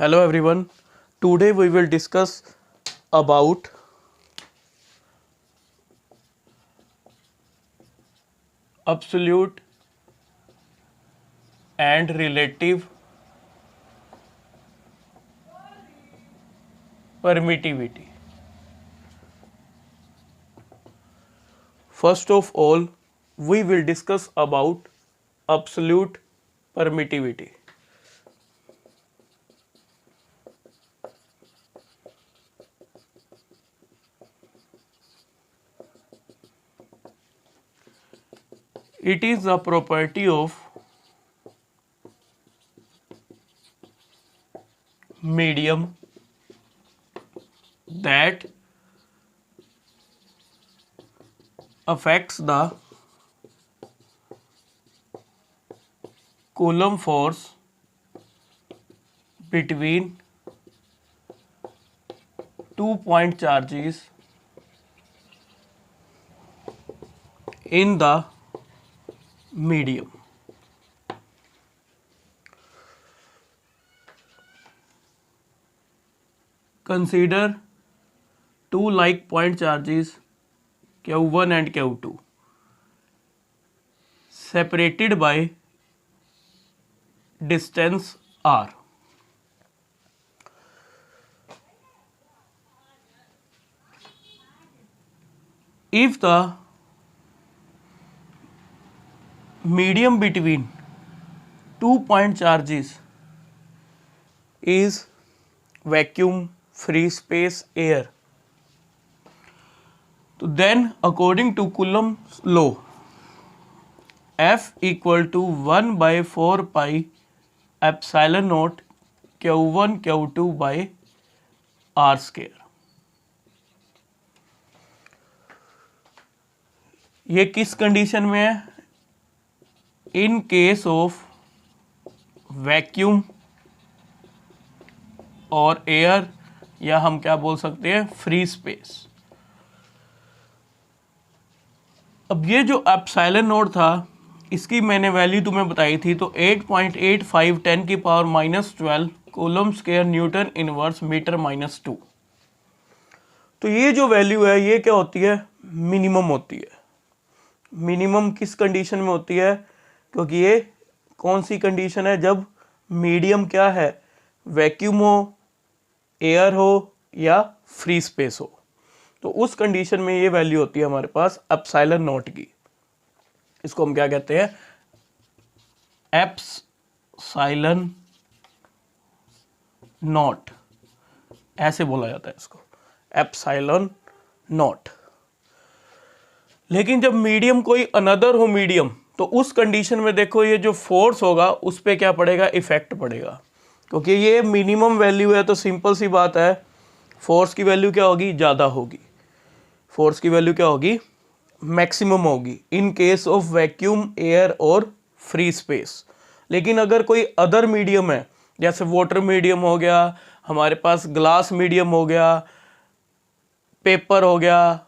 Hello everyone. Today we will discuss about absolute and relative permittivity. First of all, we will discuss about absolute permittivity. It is a property of medium that affects the Coulomb force between 2 point charges in the medium. Consider two like point charges Q1 and Q2 separated by distance r. If the medium between 2 point charges is vacuum, free space, air, so then according to Coulomb's law, F equal to 1 by 4 pi epsilon naught Q1 Q2 by R square. ये किस condition में है? In case of vacuum और air, या हम क्या बोल सकते हैं, फ्री स्पेस। अब ये जो एप्सिलॉन नोट था, इसकी मैंने वैल्यू तुम्हें बताई थी, तो 8.85 10 की power -12 coulomb square newton inverse metre -2। तो ये जो वैल्यू है ये क्या होती है? मिनिमम होती है। मिनिमम किस कंडीशन में होती है? क्योंकि ये कौन सी कंडीशन है? जब मीडियम क्या है? वैक्यूम हो, एयर हो या फ्री स्पेस हो। तो उस कंडीशन में ये वैल्यू होती है हमारे पास एप्सिलॉन नॉट की। इसको हम क्या कहते हैं? एप्सिलॉन नॉट, ऐसे बोला जाता है इसको, एप्सिलॉन नॉट। लेकिन जब मीडियम कोई अनदर हो मीडियम, तो उस कंडीशन में देखो ये जो फोर्स होगा उस पर क्या पड़ेगा? इफेक्ट पड़ेगा। क्योंकि ये मिनिमम वैल्यू है तो सिंपल सी बात है, फोर्स की वैल्यू क्या होगी? ज़्यादा होगी। फोर्स की वैल्यू क्या होगी? मैक्सिमम होगी in case of vacuum, air और फ्री स्पेस। लेकिन अगर कोई अदर मीडियम है, जैसे वाटर मीडियम हो गया, हमारे पास ग्लास मीडियम हो गया, पेपर हो गया,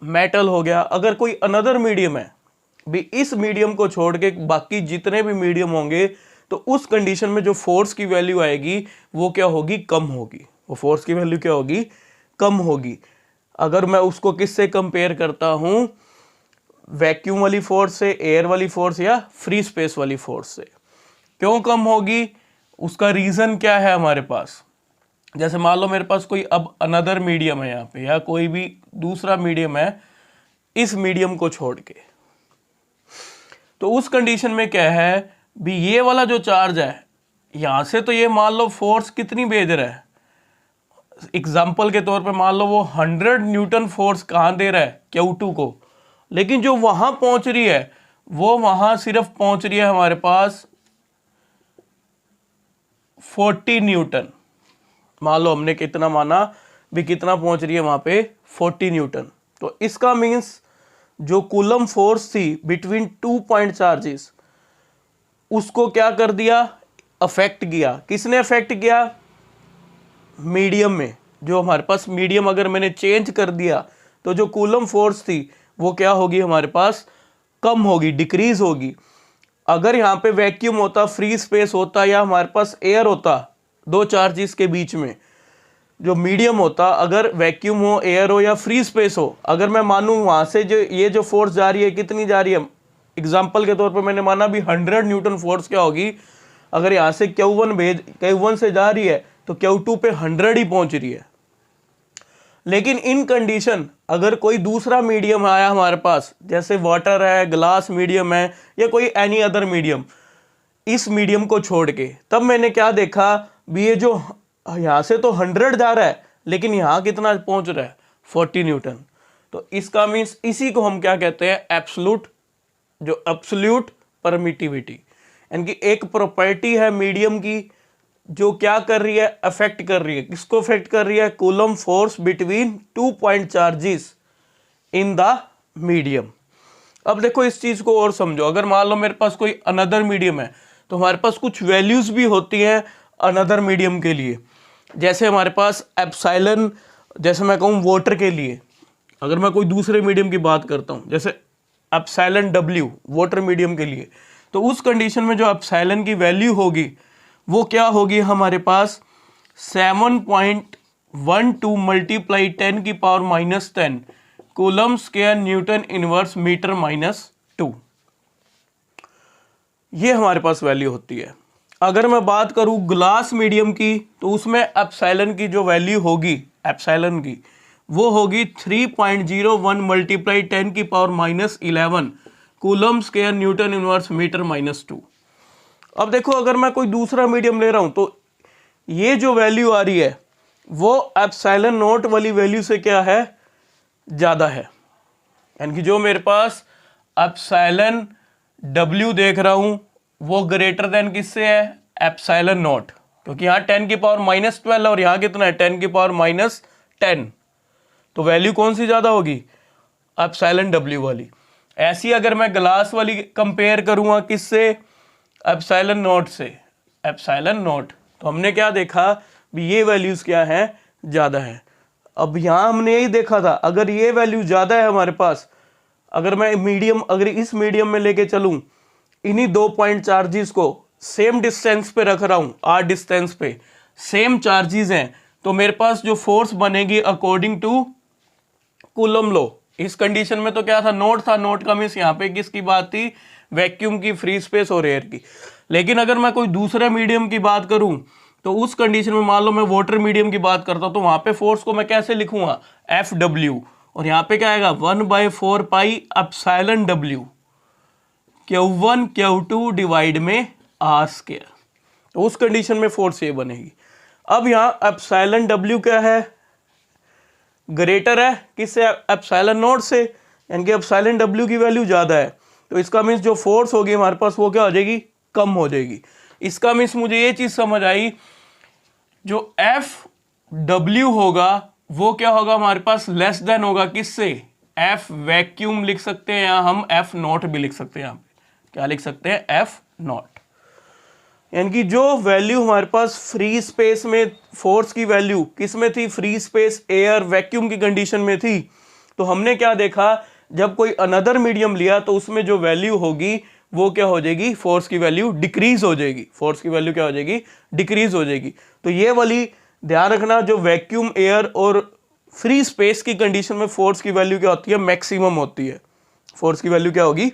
मेटल हो गया, अगर कोई अनदर मीडियम है भी, इस मीडियम को छोड़ के बाकी जितने भी मीडियम होंगे, तो उस कंडीशन में जो फोर्स की वैल्यू आएगी वो क्या होगी? कम होगी। वो फोर्स की वैल्यू क्या होगी? कम होगी। अगर मैं उसको किससे कंपेयर करता हूं? वैक्यूम वाली फोर्स से, एयर वाली फोर्स या फ्री स्पेस वाली फोर्स से। क्यों कम होगी? उसका रीजन क्या है हमारे पास? जैसे मान लो मेरे पास कोई अब अनदर मीडियम है यहाँ पे, या कोई भी दूसरा मीडियम है इस मीडियम को छोड़ के, तो उस कंडीशन में क्या है भी, ये वाला जो चार्ज है यहां से, तो ये मान लो फोर्स कितनी भेज रहा है? एग्जाम्पल के तौर पे मान लो वो 100 न्यूटन फोर्स कहां दे रहा है? Q2 को। लेकिन जो वहां पहुंच रही है वो वहां सिर्फ पहुंच रही है हमारे पास 40 न्यूटन। मान लो हमने कितना माना भी, कितना पहुंच रही है वहां पे? 40 न्यूटन। तो इसका मीन्स जो कूलम फोर्स थी बिटवीन 2 पॉइंट चार्जेस, उसको क्या कर दिया? अफेक्ट किया। किसने अफेक्ट किया? मीडियम में। जो हमारे पास मीडियम अगर मैंने चेंज कर दिया, तो जो कूलम फोर्स थी वो क्या होगी हमारे पास? कम होगी, डिक्रीज होगी। अगर यहाँ पे वैक्यूम होता, फ्री स्पेस होता, या हमारे पास एयर होता, दो चार्जेस के बीच में जो मीडियम होता, अगर वैक्यूम हो, एयर हो या फ्री स्पेस हो, अगर मैं मानूं वहां से जो ये जो फोर्स जा रही है कितनी जा रही है, एग्जांपल के तौर पे मैंने माना भी 100 न्यूटन फोर्स क्या होगी, अगर यहाँ से Q1 से जा रही है तो Q2 पे 100 ही पहुंच रही है। लेकिन इन कंडीशन अगर कोई दूसरा मीडियम आया हमारे पास, जैसे वाटर है, ग्लास मीडियम है या कोई एनी अदर मीडियम, इस मीडियम को छोड़ के, तब मैंने क्या देखा भी ये जो यहाँ से तो 100 जा रहा है लेकिन यहाँ कितना पहुंच रहा है 40 न्यूटन। तो इसका मीन्स इसी को हम क्या कहते हैं, एब्सोल्यूट, जो एब्सोल्यूट परमिटिविटी, यानी कि एक प्रॉपर्टी है मीडियम की जो क्या कर रही है, अफेक्ट कर रही है, किसको अफेक्ट कर रही है, coulomb force between 2 point charges in the medium. अब देखो इस चीज को और समझो, अगर मान लो मेरे पास कोई अनदर मीडियम है तो हमारे पास कुछ वैल्यूज भी होती हैं अनदर मीडियम के लिए। जैसे हमारे पास एप्सिलॉन, जैसे मैं कहूँ वाटर के लिए, अगर मैं कोई दूसरे मीडियम की बात करता हूँ, जैसे एप्सिलॉन W वाटर मीडियम के लिए, तो उस कंडीशन में जो एप्सिलॉन की वैल्यू होगी वो क्या होगी हमारे पास 7.12 मल्टीप्लाई 10 की power -10 coulomb square newton inverse metre -2, ये हमारे पास वैल्यू होती है। अगर मैं बात करूं ग्लास मीडियम की तो उसमें एप्सिलॉन की जो वैल्यू होगी, एप्सिलॉन की वो होगी 3.01 मल्टीप्लाई 10 की power -11 coulomb square newton inverse metre -2। अब देखो अगर मैं कोई दूसरा मीडियम ले रहा हूं तो ये जो वैल्यू आ रही है वो एप्सिलॉन नॉट वाली वैल्यू से क्या है, ज्यादा है। यानी कि जो मेरे पास एप्सिलॉन W देख रहा हूं वो ग्रेटर देन किससे है, एप्सिलॉन नॉट, क्योंकि यहाँ 10 की पावर -12 और यहाँ कितना है 10 की पावर -10, तो वैल्यू कौन सी ज्यादा होगी, एप्सिलॉन W वाली। ऐसी अगर मैं ग्लास वाली कंपेयर करूंगा किससे, एप्सिलॉन नॉट से, एप्सिलॉन नॉट, तो हमने क्या देखा भी ये वैल्यूज क्या है, ज्यादा है। अब यहां हमने यही देखा था अगर ये वैल्यू ज्यादा है हमारे पास, अगर मैं मीडियम, अगर इस मीडियम में लेके चलूं, इन्हीं 2 पॉइंट चार्जेस को सेम डिस्टेंस पे रख रहा हूं, r डिस्टेंस पे सेम चार्जेस हैं, तो मेरे पास जो फोर्स बनेगी अकॉर्डिंग टू कूलम लॉ, इस कंडीशन में तो क्या था, नोट था, नोट का मीन्स यहाँ पे किसकी बात थी, वैक्यूम की, फ्री स्पेस और एयर की। लेकिन अगर मैं कोई दूसरे मीडियम की बात करूं तो उस कंडीशन में मान लो मैं वाटर मीडियम की बात करता हूं तो वहां पे फोर्स को मैं कैसे लिखूंगा, FW, और यहाँ पे क्या आएगा 1/4 pi epsilon W Q1 Q2 divide में R स्क्वायर, तो उस कंडीशन में फोर्स ये बनेगी। अब यहाँ एप्सिलॉन W क्या है, ग्रेटर है किससे, एप्सिलॉन नॉट से, यानी कि एप्सिलॉन W की वैल्यू ज्यादा है, तो इसका मीन्स जो फोर्स होगी हमारे पास वो क्या हो जाएगी, कम हो जाएगी। इसका मीन्स मुझे ये चीज समझ आई, जो FW होगा वो क्या होगा हमारे पास, लेस देन होगा किससे, F वैक्यूम लिख सकते हैं, या हम F नॉट भी लिख सकते हैं, यहाँ पे क्या लिख सकते हैं, F नॉट। यानी कि जो वैल्यू हमारे पास फ्री स्पेस में फोर्स की वैल्यू किस में थी, फ्री स्पेस, एयर, वैक्यूम की कंडीशन में थी, तो हमने क्या देखा, जब कोई अनदर मीडियम लिया तो उसमें जो वैल्यू होगी वो क्या हो जाएगी, फोर्स की वैल्यू डिक्रीज हो जाएगी, फोर्स की वैल्यू क्या हो जाएगी, डिक्रीज हो जाएगी। तो ये वाली ध्यान रखना, जो वैक्यूम, एयर और फ्री स्पेस की कंडीशन में फोर्स की वैल्यू क्या होती है, मैक्सिमम होती है, फोर्स की वैल्यू क्या होगी,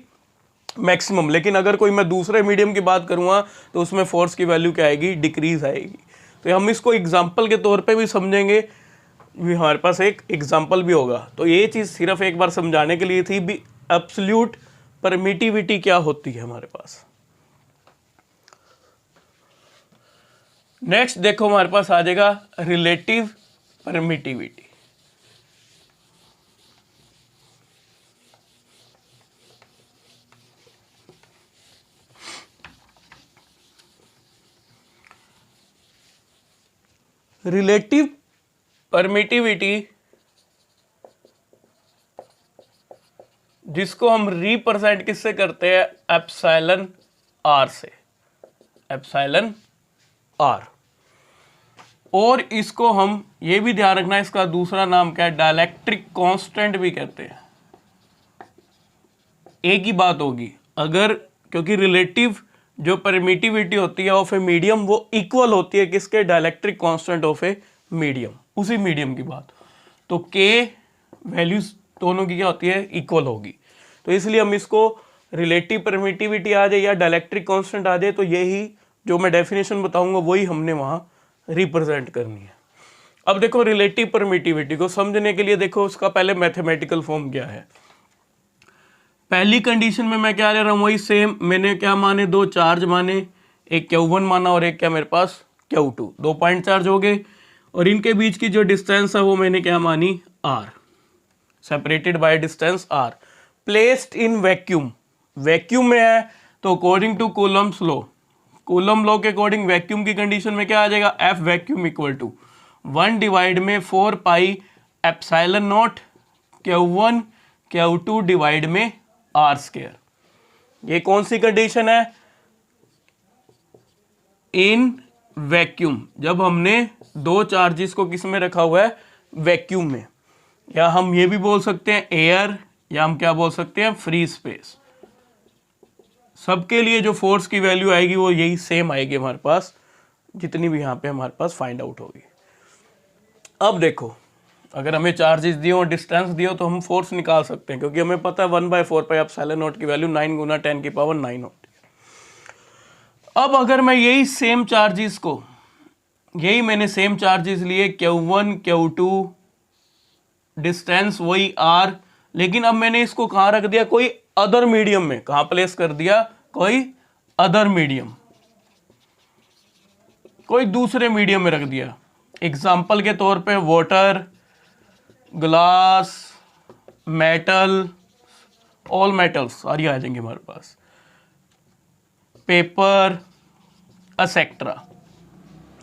मैक्सिमम। लेकिन अगर कोई मैं दूसरे मीडियम की बात करूंगा तो उसमें फोर्स की वैल्यू क्या आएगी, डिक्रीज आएगी। तो हम इसको एग्जाम्पल के तौर पे भी समझेंगे, भी हमारे पास एक एग्जाम्पल भी होगा। तो ये चीज़ सिर्फ एक बार समझाने के लिए थी भी एब्सोल्यूट परमिटिविटी क्या होती है हमारे पास। नेक्स्ट देखो हमारे पास आ जाएगा रिलेटिव परमिटिविटी। रिलेटिव परमिटिविटी जिसको हम रिप्रेजेंट किससे करते हैं, एप्सिलॉन R से, एप्सिलॉन R। और इसको हम ये भी ध्यान रखना, इसका दूसरा नाम क्या है, डाइलेक्ट्रिक कांस्टेंट भी कहते हैं। एक ही बात होगी अगर, क्योंकि रिलेटिव जो परमिटिविटी होती है ऑफ ए मीडियम वो इक्वल होती है किसके, dielectric constant of a medium, उसी मीडियम की बात। तो के वैल्यूज दोनों की क्या होती है, इक्वल होगी। तो इसलिए हम इसको रिलेटिव परमिटिविटी आ जाए या डाइलेक्ट्रिक कांस्टेंट आ जाए तो यही जो मैं डेफिनेशन बताऊंगा वही हमने वहां रिप्रेजेंट करनी है। अब देखो रिलेटिव परमिटिविटी को समझने के लिए देखो उसका पहले मैथमेटिकल फॉर्म क्या है। पहली कंडीशन में मैं क्या ले रहा हूँ, वही सेम, मैंने क्या माने, दो चार्ज माने, एक Q1 माना और एक क्या मेरे पास Q2, दो पॉइंट चार्ज हो गए और इनके बीच की जो डिस्टेंस है वो मैंने क्या मानी, R, separated by distance R, placed in vacuum, vacuum में है तो according to coulomb's law, coulomb law के अकॉर्डिंग वैक्यूम की कंडीशन में क्या आ जाएगा, F vacuum equal to 1 divide में 4 pi epsilon naught Q1 Q2 divide में R स्क्वायर। ये कौन सी कंडीशन है, इन वैक्यूम, जब हमने दो चार्जेस को किस में रखा हुआ है, वैक्यूम में, या हम ये भी बोल सकते हैं एयर, या हम क्या बोल सकते हैं, फ्री स्पेस। सबके लिए जो फोर्स की वैल्यू आएगी वो यही सेम आएगी हमारे पास, जितनी भी यहाँ पे हमारे पास फाइंड आउट होगी। अब देखो अगर हमें चार्जेस दिए और डिस्टेंस दिए तो हम फोर्स निकाल सकते हैं, क्योंकि हमें पता है 1/4 पाई एप्सिलॉन नॉट की वैल्यू 9 गुना 10 की पावर 9 होती है। अब अगर मैं यही सेम चार्जेस को, यही मैंने सेम चार्जेस लिए Q1 Q2, डिस्टेंस वही R, लेकिन अब मैंने इसको कहाँ रख दिया, कोई अदर मीडियम में, कहाँ प्लेस कर दिया, कोई अदर मीडियम, कोई दूसरे मीडियम में रख दिया। एग्जाम्पल के तौर पे water, glass, metal, all metals सारी आ जाएंगे हमारे पास, पेपर एसेक्ट्रा,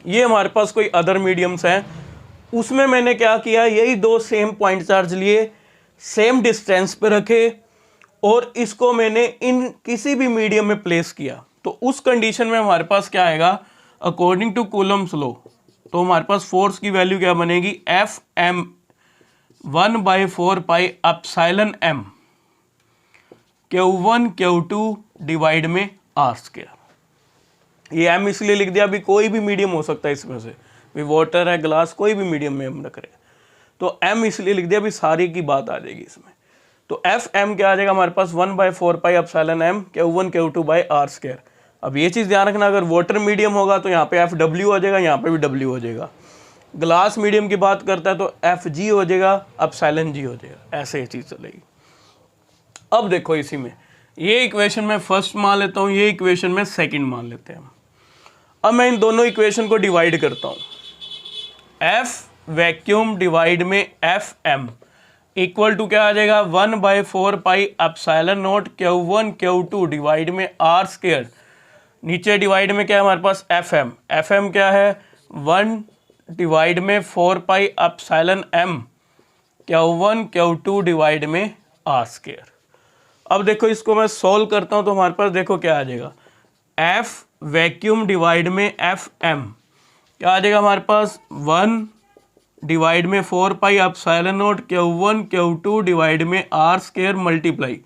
ये हमारे पास कोई अदर मीडियम्स हैं। उसमें मैंने क्या किया, यही दो सेम पॉइंट चार्ज लिए, सेम डिस्टेंस पे रखे और इसको मैंने इन किसी भी मीडियम में प्लेस किया। तो उस कंडीशन में हमारे पास क्या आएगा, अकॉर्डिंग टू कूलम्स लॉ, तो हमारे पास फोर्स की वैल्यू क्या बनेगी, Fm 1/4 pi epsilon m Q1 Q2 divide में R स्क्वायर। ये m इसलिए लिख दिया, अभी कोई भी मीडियम हो सकता है इसमें से, भी वाटर है, ग्लास, कोई भी मीडियम में हम रख रहे हैं, तो m इसलिए लिख दिया, अभी सारी की बात आ जाएगी इसमें। तो Fm क्या आ जाएगा हमारे पास, 1/4 pi epsilon m Q1 Q2 by R square. अब ये चीज़ ध्यान रखना, अगर वाटर मीडियम होगा तो यहाँ पे Fw हो जाएगा, यहाँ पे भी W हो जाएगा। ग्लास मीडियम की बात करता है तो Fg हो जाएगा, एप्सिलॉन g हो जाएगा, ऐसे ये चीज़ चलेगी। अब देखो इसी में ये इक्वेशन में फर्स्ट मान लेता हूँ, ये इक्वेशन में सेकंड मान लेते हैं। अब मैं इन दोनों इक्वेशन को डिवाइड करता हूँ, F वैक्यूम डिवाइड में Fm इक्वल टू क्या आ जाएगा, 1/4 पाई epsilon naught Q1 Q2 divide में R स्क्वायर, नीचे डिवाइड में क्या है हमारे पास Fm क्या है, 1 डिवाइड में 4 pi epsilon m Q1 Q2 divide में R स्क्वायर। अब देखो इसको मैं सॉल्व करता हूं तो हमारे पास देखो क्या आ जाएगा, F वैक्यूम डिवाइड में Fm क्या आ जाएगा हमारे पास, 1 डिवाइड में 4 pi epsilon naught Q1 Q2 divide में R स्क्वायर मल्टीप्लाई,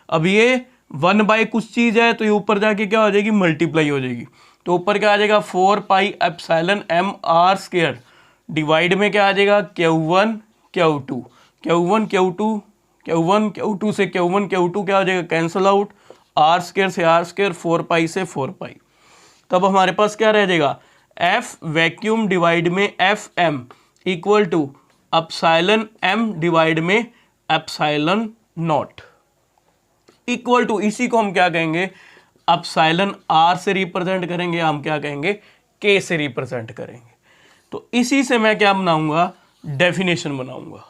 अब ये 1 बाई कुछ चीज़ है तो ये ऊपर जाके क्या हो जाएगी, मल्टीप्लाई हो जाएगी, तो ऊपर क्या आ जाएगा 4 pi epsilon m R square divide में क्या आ जाएगा Q1 Q2, Q1 Q2 से Q1 Q2 क्या हो जाएगा, कैंसिल आउट, R स्क्वायर से R स्क्वायर, 4 पाई से 4 पाई, तब हमारे पास क्या रह जाएगा, F वैक्यूम डिवाइड में Fm equal to epsilon m divide में एप्सिलॉन नॉट इक्वल टू, इसी को हम क्या कहेंगे, एप्सिलॉन R से रिप्रेजेंट करेंगे, हम क्या कहेंगे, K से रिप्रेजेंट करेंगे। तो इसी से मैं क्या बनाऊंगा, डेफिनेशन बनाऊंगा।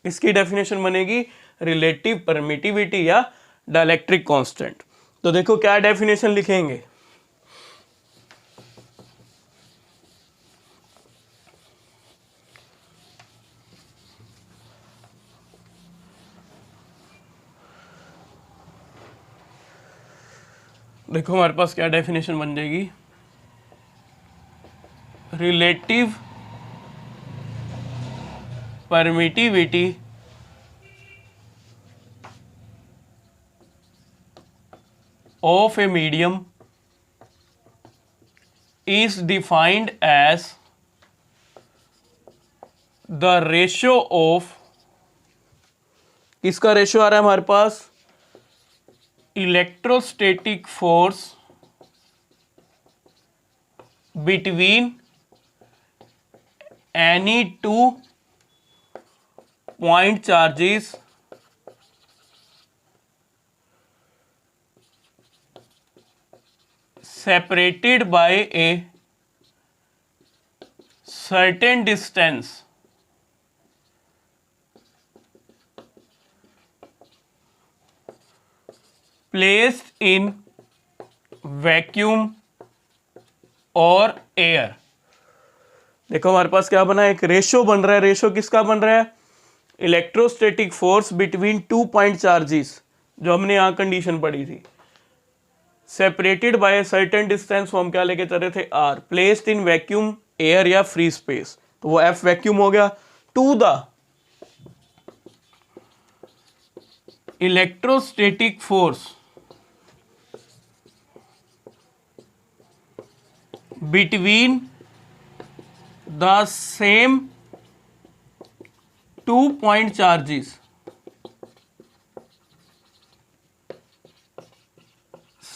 इसकी डेफिनेशन बनेगी रिलेटिव परमिटिविटी या डाइलेक्ट्रिक कांस्टेंट। तो देखो क्या डेफिनेशन लिखेंगे, देखो हमारे पास क्या डेफिनेशन बन जाएगी, relative permittivity of a medium is defined as the ratio of, किसका रेशियो आ रहा है हमारे पास, electrostatic force between any two point charges separated by a certain distance placed in vacuum और एयर। देखो हमारे पास क्या बना है, एक रेशियो बन रहा है। रेशियो किसका बन रहा है, electrostatic force between 2 point charges, जो हमने यहां कंडीशन पढ़ी थी, separated by a certain distance, वो हम क्या लेके चल रहे थे, R, placed in vacuum, air या फ्री स्पेस, तो वो एफ वैक्यूम हो गया, to the electrostatic force between the same 2 point charges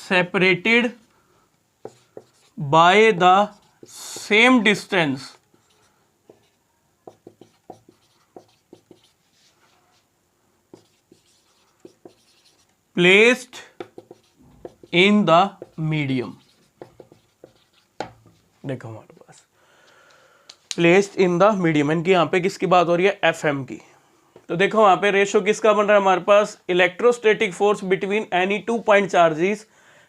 separated by the same distance placed in the medium। देखो हमारे पास placed in the medium, इनकी यहाँ पे किसकी बात हो रही है, FM की। तो देखो वहां पे रेशियो किसका बन रहा है हमारे पास, electrostatic force between any 2 point charges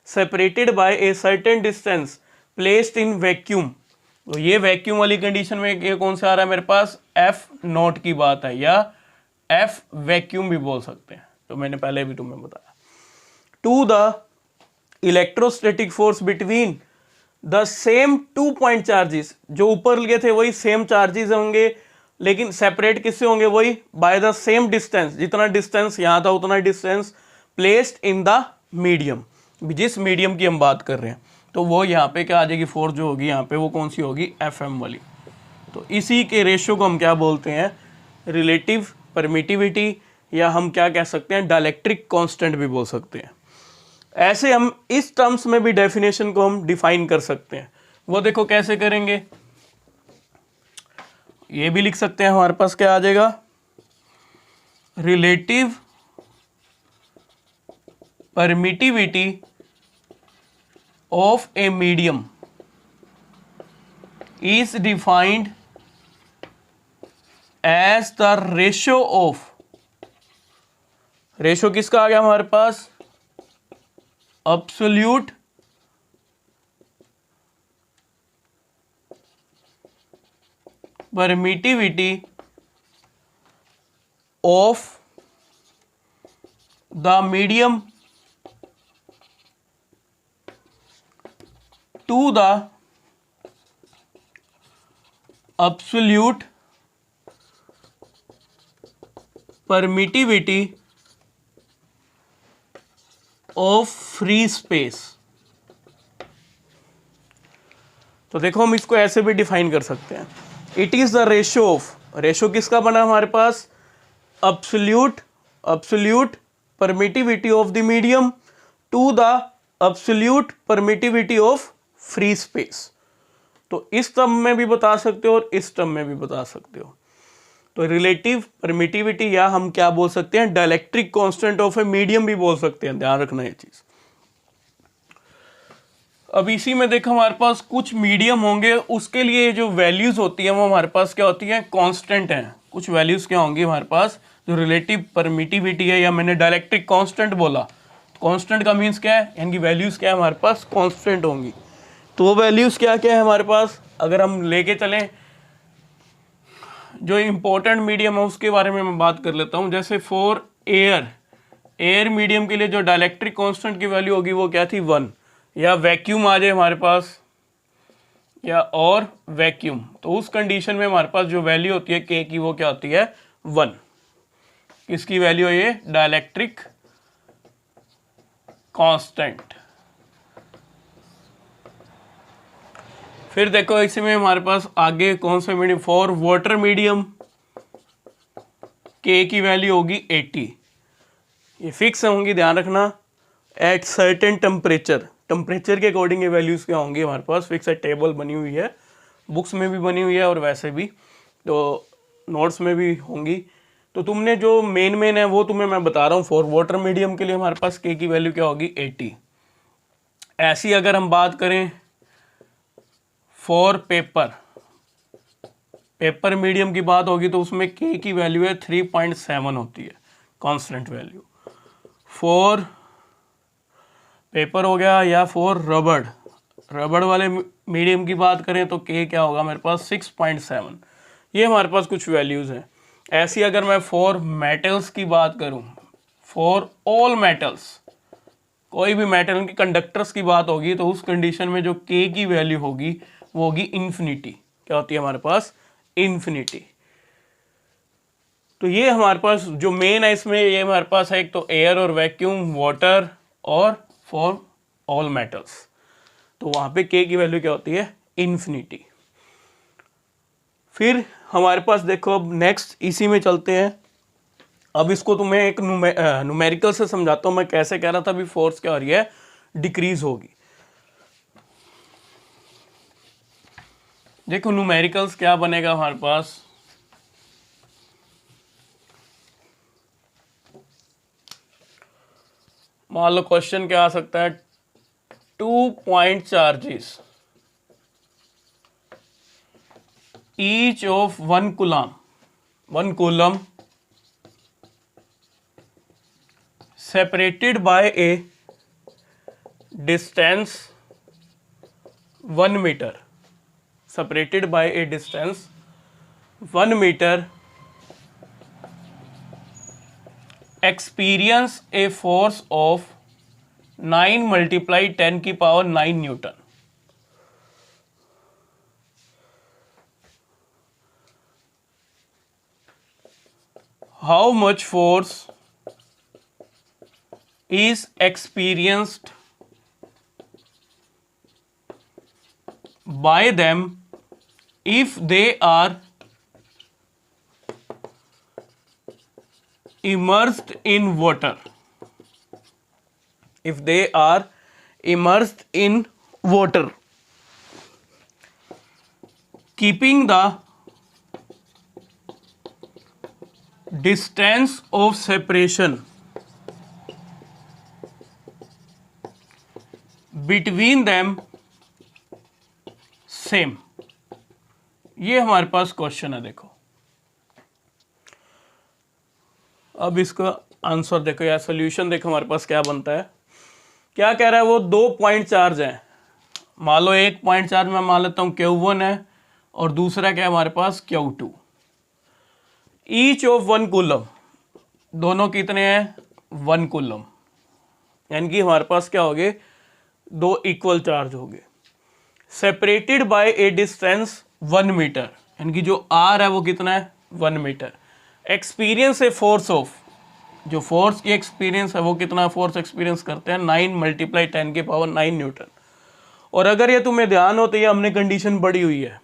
separated by a certain distance placed in vacuum. तो ये वैक्यूम वाली कंडीशन में ये कौन सा आ रहा है मेरे पास, एफ नॉट की बात है, या एफ वैक्यूम भी बोल सकते हैं, तो मैंने पहले भी तुम्हें बताया। To the electrostatic force between the same 2 point charges, जो ऊपर लिए थे वही सेम चार्जेस होंगे, लेकिन सेपरेट किससे होंगे, वही बाय द सेम डिस्टेंस, जितना डिस्टेंस यहां था उतना distance, placed in the medium, जिस मीडियम की हम बात कर रहे हैं, तो वो यहाँ पे क्या आ जाएगी, फोर्स जो होगी यहाँ पे वो कौन सी होगी, एफएम वाली। तो इसी के रेशियो को हम क्या बोलते हैं, रिलेटिव परमिटिविटी, या हम क्या कह सकते हैं, डाइलेक्ट्रिक कांस्टेंट भी बोल सकते हैं। ऐसे हम इस टर्म्स में भी डेफिनेशन को हम डिफाइन कर सकते हैं। वो देखो कैसे करेंगे, ये भी लिख सकते हैं, हमारे पास क्या आ जाएगा, relative permittivity of a medium is defined as the ratio of, ratio किसका आ गया हमारे पास, absolute permittivity of the medium to the absolute permittivity of free space। तो देखो हम इसको ऐसे भी डिफाइन कर सकते हैं, it is the ratio of, ratio किसका बना हमारे पास, absolute permittivity of the medium to the absolute permittivity of free space. तो इस टर्म में भी बता सकते हो और इस टर्म में भी बता सकते हो। तो रिलेटिव परमिटिविटी, या हम क्या बोल सकते हैं, dielectric constant of a medium भी बोल सकते हैं, ध्यान रखना ये चीज। अब इसी में देखो हमारे पास कुछ मीडियम होंगे, उसके लिए जो वैल्यूज होती है वो हमारे पास क्या होती है, कांस्टेंट हैं। कुछ वैल्यूज क्या होंगी हमारे पास, जो रिलेटिव परमिटिविटी है, या मैंने डाइलेक्ट्रिक कांस्टेंट बोला, कांस्टेंट का मीन्स क्या है, यानी वैल्यूज क्या है हमारे पास, कांस्टेंट होंगी। तो वो वैल्यूज क्या क्या है हमारे पास, अगर हम लेके चलें, जो इंपॉर्टेंट मीडियम है उसके बारे में मैं बात कर लेता हूं। जैसे फॉर एयर मीडियम के लिए जो डाइलेक्ट्रिक कांस्टेंट की वैल्यू होगी वो क्या थी, 1, या वैक्यूम आ जाए हमारे पास, या और वैक्यूम, तो उस कंडीशन में हमारे पास जो वैल्यू होती है के की, वो क्या होती है, 1। किसकी वैल्यू है ये, डाइलेक्ट्रिक कांस्टेंट। फिर देखो इसमें हमारे पास आगे कौन सा मीडियम, फॉर वाटर मीडियम के की वैल्यू होगी 80, ये फिक्स होंगी, ध्यान रखना। एट सर्टेन टेम्परेचर, टेम्परेचर के अकॉर्डिंग ये वैल्यूज़ क्या होंगी हमारे पास, फिक्स है, टेबल बनी हुई है, बुक्स में भी बनी हुई है और वैसे भी तो नोट्स में भी होंगी। तो तुमने जो मेन है वो तुम्हें मैं बता रहा हूँ। फॉर वाटर मीडियम के लिए हमारे पास के की वैल्यू क्या होगी 80। ऐसी अगर हम बात करें फॉर पेपर मीडियम की बात होगी तो उसमें के की वैल्यू है 3.7 होती है, कांस्टेंट वैल्यू। फॉर पेपर हो गया, या फॉर रबड़ वाले मीडियम की बात करें तो के क्या होगा हमारे पास 6.7। ये हमारे पास कुछ वैल्यूज़ हैं। ऐसी अगर मैं फॉर मेटल्स की बात करूं, फॉर ऑल मेटल्स, कोई भी मेटल के कंडक्टर्स की बात होगी तो उस कंडीशन में जो के की वैल्यू होगी वो होगी इन्फिनिटी। क्या होती है हमारे पास, इन्फिनिटी। तो ये हमारे पास जो मेन है इसमें, ये हमारे पास है एक तो एयर और वैक्यूम, वाटर और फॉर ऑल मेटल्स। तो वहाँ पे के की वैल्यू क्या होती है, इन्फिनिटी। फिर हमारे पास देखो अब नेक्स्ट इसी में चलते हैं। अब इसको तुम्हें एक न्यूमेरिकल से समझाता हूँ। मैं कैसे कह रहा था अभी, फोर्स क्या हो रही है, डिक्रीज होगी। देखो न्यूमेरिकल्स क्या बनेगा हमारे पास, मान लो क्वेश्चन क्या आ सकता है, 2 point charges each of 1 coulomb separated by a distance 1 meter, separated by a distance 1 meter, experience a force of 9 multiply 10 की power 9 Newton. How much force is experienced by them if they are immersed in water, if they are immersed in water, keeping the distance of separation between them same. ये हमारे पास question है। देखो अब इसका answer देखो या solution देखो हमारे पास क्या बनता है। क्या कह रहा है वो, 2 पॉइंट चार्ज है। मान लो एक पॉइंट चार्ज मैं मान लेता हूँ Q1 है और दूसरा क्या है हमारे पास Q2। ईच ऑफ 1 कूलम, दोनों कितने हैं 1 कूलम, यानी कि हमारे पास क्या हो गए, 2 इक्वल चार्ज हो गए। Separated by a distance 1 metre, यानी कि जो आर है वो कितना है 1 metre. Experience a force of, जो फोर्स की एक्सपीरियंस है वो कितना फोर्स एक्सपीरियंस करते हैं 9 मल्टीप्लाई 10 की पावर 9 न्यूटन। और अगर ये तुम्हें ध्यान हो तो ये हमने कंडीशन पढ़ी हुई है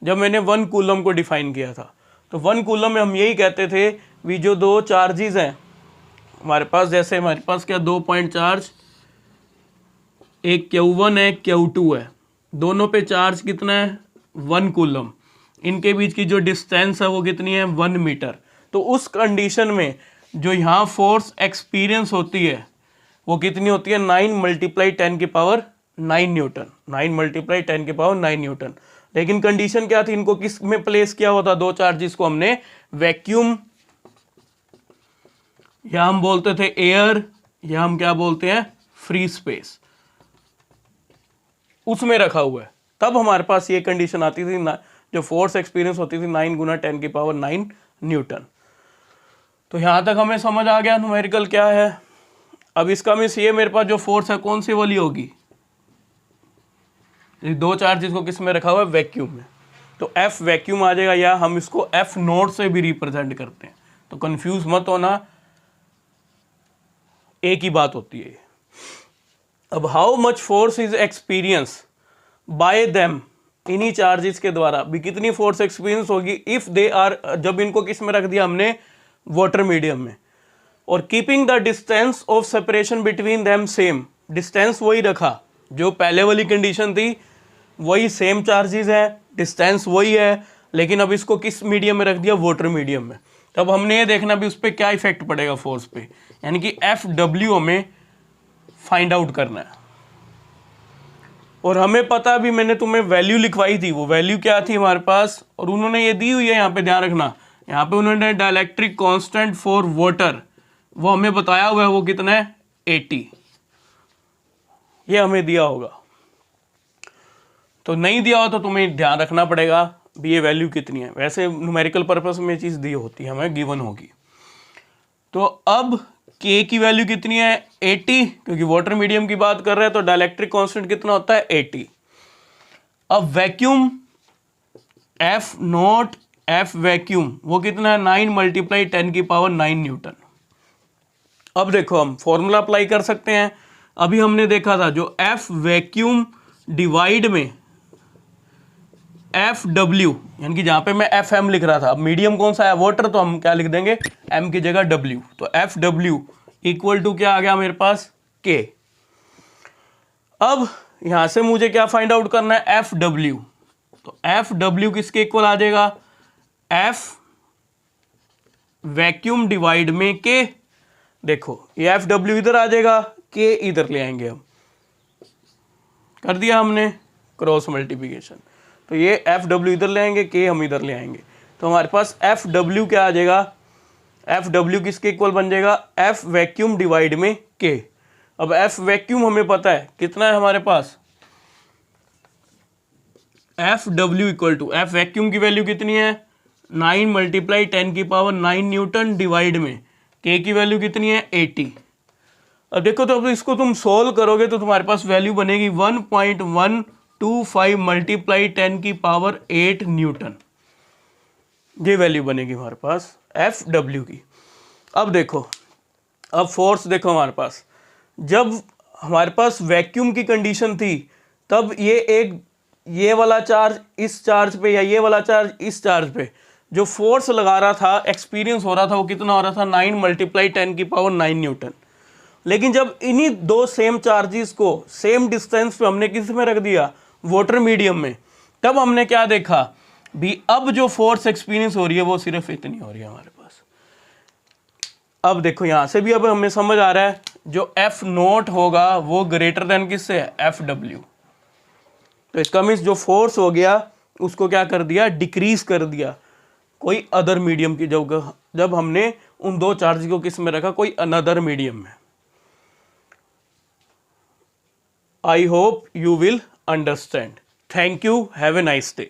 जब मैंने 1 कूलम को डिफाइन किया था। तो 1 कूलम में हम यही कहते थे भी जो 2 चार्जेस हैं हमारे पास, जैसे हमारे पास क्या 2 पॉइंट चार्ज, एक Q1 है Q2 है, दोनों पे चार्ज कितना है 1 कूलम, इनके बीच की जो डिस्टेंस है वो कितनी है 1 मीटर। तो उस कंडीशन में जो यहाँ फोर्स एक्सपीरियंस होती है वो कितनी होती है 9 मल्टीप्लाई 10 की पावर 9 न्यूटन, 9 मल्टीप्लाई 10 की पावर 9 न्यूटन। लेकिन कंडीशन क्या थी, इनको किस में प्लेस किया हुआ था, 2 चार्जेस को हमने वैक्यूम, या हम बोलते थे एयर, या हम क्या बोलते हैं फ्री स्पेस, उसमें रखा हुआ है। तब हमारे पास ये कंडीशन आती थी जो फोर्स एक्सपीरियंस होती थी 9 गुना 10 की पावर 9 न्यूटन। तो यहां तक हमें समझ आ गया न्यूमेरिकल क्या है। अब इसका मीन्स ये मेरे पास जो फोर्स है कौन सी वाली होगी, 2 चार्जेस को किस में रखा हुआ है वैक्यूम में, तो F वैक्यूम आ जाएगा, या हम इसको F नोट से भी रिप्रेजेंट करते हैं। तो कंफ्यूज मत होना, एक ही बात होती है। अब how much force is experience by them इन्हीं चार्जेस के द्वारा भी कितनी फोर्स एक्सपीरियंस होगी इफ दे आर, जब इनको किस में रख दिया हमने, वाटर मीडियम में, और keeping the distance of separation between them same, distance वही रखा जो पहले वाली कंडीशन थी, वही सेम चार्जेस है, डिस्टेंस वही है, लेकिन अब इसको किस मीडियम में रख दिया, वाटर मीडियम में। तब हमने ये देखना भी उस पर क्या इफेक्ट पड़ेगा फोर्स पे, यानी कि FW हमें फाइंड आउट करना है। और हमें पता भी, मैंने तुम्हें वैल्यू लिखवाई थी, वो वैल्यू क्या थी हमारे पास, और उन्होंने ये दी हुई है यहाँ पे, ध्यान रखना, यहाँ पे उन्होंने डाइलेक्ट्रिक कांस्टेंट फॉर वाटर वो हमें बताया हुआ है, वो कितना है 80, ये हमें दिया होगा। तो नहीं दिया हो तो तुम्हें ध्यान रखना पड़ेगा भी ये वैल्यू कितनी है। वैसे न्यूमेरिकल पर्पस में चीज़ दी होती है, हमें गिवन होगी। तो अब K की वैल्यू कितनी है 80, क्योंकि वाटर मीडियम की बात कर रहे हैं तो डाइलेक्ट्रिक कांस्टेंट कितना होता है 80। अब वैक्यूम F0 F वैक्यूम वो कितना है 9 × 10⁹ न्यूटन। अब देखो हम फॉर्मूला अप्लाई कर सकते हैं। अभी हमने देखा था जो F वैक्यूम डिवाइड में FW, यानी कि जहां पे मैं FM लिख रहा था, अब मीडियम कौन सा है वाटर, तो हम क्या लिख देंगे M की जगह W, तो FW इक्वल टू क्या आ गया मेरे पास K। अब यहां से मुझे क्या फाइंड आउट करना है FW, तो FW किसके इक्वल आ जाएगा, F वैक्यूम डिवाइड में K। देखो ये FW इधर आ जाएगा, K इधर ले आएंगे, हम कर दिया हमने क्रॉस मल्टीप्लिकेशन, तो ये FW इधर ले आएंगे, K हम इधर ले आएंगे, तो हमारे पास FW क्या आ जाएगा, FW किसके इक्वल बन जाएगा, F वैक्यूम डिवाइड में K। अब F वैक्यूम हमें पता है कितना है हमारे पास, FW equal to F vacuum की वैल्यू कितनी है 9 × 10⁹ न्यूटन डिवाइड में K की वैल्यू कितनी है 80। अब देखो तो अब इसको तुम सोल्व करोगे तो तुम्हारे पास वैल्यू बनेगी 1.125 × 10⁸ न्यूटन, ये वैल्यू बनेगी हमारे पास FW की। अब देखो, अब फोर्स देखो हमारे पास, जब हमारे पास वैक्यूम की कंडीशन थी तब ये वाला चार्ज इस चार्ज पे या ये वाला चार्ज इस चार्ज पे जो फोर्स लगा रहा था, एक्सपीरियंस हो रहा था, वो कितना हो रहा था 9 × 10⁹ न्यूटन। लेकिन जब इन्हीं दो सेम चार्जेस को सेम डिस्टेंस पे हमने किस में रख दिया, वाटर मीडियम में, तब हमने क्या देखा भी, अब जो फोर्स एक्सपीरियंस हो रही है वो सिर्फ इतनी हो रही है हमारे पास। अब देखो यहां से भी अब हमें समझ आ रहा है जो F0 होगा वो ग्रेटर देन किससे है FW, तो इसका मीन्स जो फोर्स हो गया उसको क्या कर दिया, डिक्रीज कर दिया कोई अदर मीडियम की, जब हमने उन दो चार्ज को किस में रखा, कोई अनदर मीडियम में। I hope you will understand. Thank you. Have a nice day.